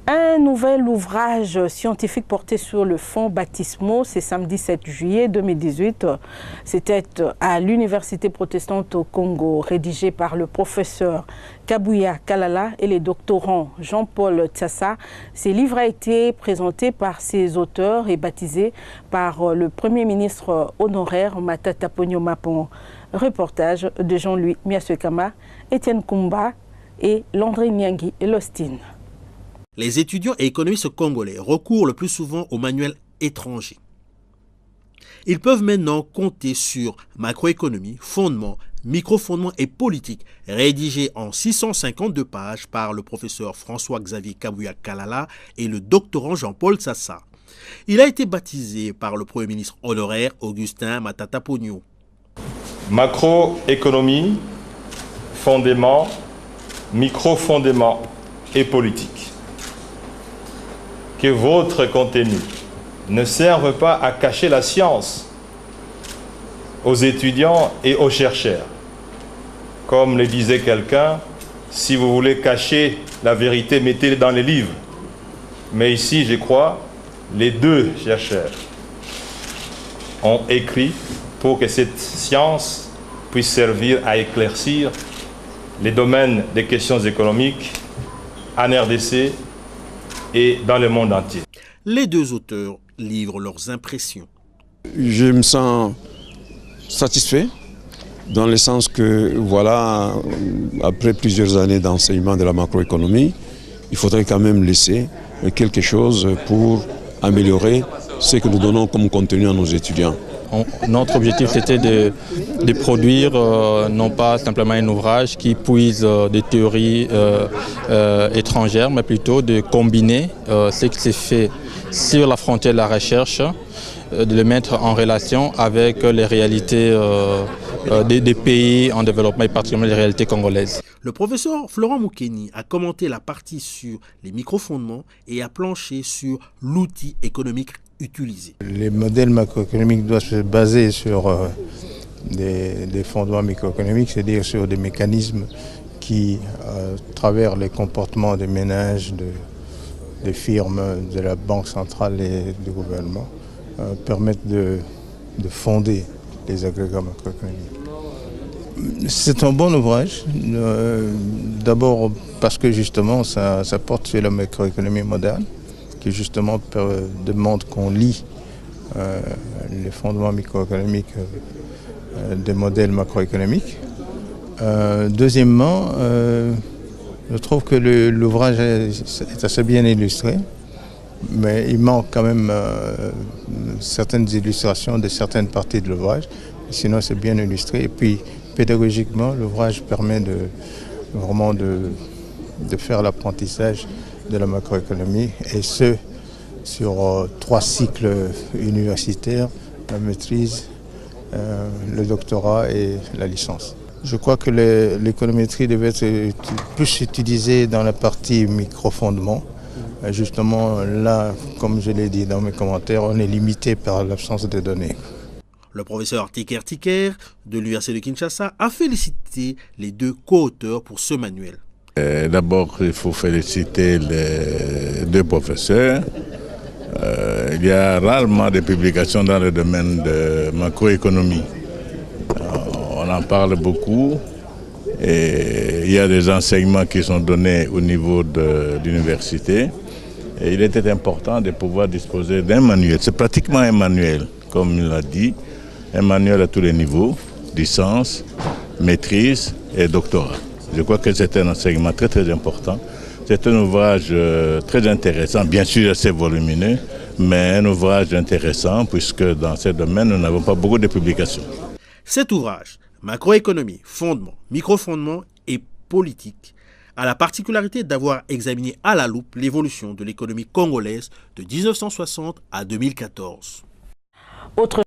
Un nouvel ouvrage scientifique porté sur le fonds baptismaux, c'est samedi 7 juillet 2018. C'était à l'Université protestante au Congo, rédigé par le professeur Kabuya Kalala et les doctorants Jean-Paul Tsassa. Ces livres a été présenté par ses auteurs et baptisé par le Premier ministre honoraire Matata Ponyo Mapon. Reportage de Jean-Louis Miasekama, Étienne Kumba et Landry Nyangui et Lostine. Les étudiants et économistes congolais recourent le plus souvent aux manuels étrangers. Ils peuvent maintenant compter sur macroéconomie, fondement, microfondement et politique, rédigé en 652 pages par le professeur François-Xavier Kabuya Kalala et le doctorant Jean-Paul Tsassa. Il a été baptisé par le Premier ministre honoraire Augustin Matata Ponyo. Macroéconomie, fondement, microfondement et politique. Que votre contenu ne serve pas à cacher la science aux étudiants et aux chercheurs. Comme le disait quelqu'un, si vous voulez cacher la vérité, mettez-le dans les livres. Mais ici, je crois, les deux chercheurs ont écrit pour que cette science puisse servir à éclaircir les domaines des questions économiques en RDC et dans le monde entier. Les deux auteurs livrent leurs impressions. Je me sens satisfait dans le sens que, voilà, après plusieurs années d'enseignement de la macroéconomie, il faudrait quand même laisser quelque chose pour améliorer ce que nous donnons comme contenu à nos étudiants. Notre objectif c'était de produire non pas simplement un ouvrage qui puise des théories étrangères, mais plutôt de combiner ce qui s'est fait sur la frontière de la recherche, de le mettre en relation avec les réalités des pays en développement et particulièrement les réalités congolaises. Le professeur Florent Moukeni a commenté la partie sur les microfondements et a planché sur l'outil économique utilisé. Les modèles macroéconomiques doivent se baser sur des fondements microéconomiques, c'est-à-dire sur des mécanismes qui, à travers les comportements des ménages, des firmes, de la Banque centrale et du gouvernement, permettent de fonder les agrégats macroéconomiques. C'est un bon ouvrage, d'abord parce que justement ça porte sur la macroéconomie moderne, qui justement demande qu'on lit les fondements microéconomiques des modèles macroéconomiques. Deuxièmement, je trouve que l'ouvrage est assez bien illustré, mais il manque quand même certaines illustrations de certaines parties de l'ouvrage. Sinon, c'est bien illustré. Et puis, pédagogiquement, l'ouvrage permet vraiment de faire l'apprentissage de la macroéconomie, et ce, sur 3 cycles universitaires, la maîtrise, le doctorat et la licence. Je crois que l'économétrie devait être plus utilisée dans la partie microfondement. Justement, là, comme je l'ai dit dans mes commentaires, on est limité par l'absence de données. Le professeur Tiker de l'Université de Kinshasa a félicité les deux co-auteurs pour ce manuel. D'abord, il faut féliciter les deux professeurs. Il y a rarement de publications dans le domaine de macroéconomie. On en parle beaucoup et il y a des enseignements qui sont donnés au niveau de l'université. Et il était important de pouvoir disposer d'un manuel. C'est pratiquement un manuel, comme il l'a dit, un manuel à tous les niveaux, licence, maîtrise et doctorat. Je crois que c'est un enseignement très très important. C'est un ouvrage très intéressant, bien sûr assez volumineux, mais un ouvrage intéressant puisque dans ce domaine, nous n'avons pas beaucoup de publications. Cet ouvrage, Macroéconomie, fondement, microfondement et politique, a la particularité d'avoir examiné à la loupe l'évolution de l'économie congolaise de 1960 à 2014. Autre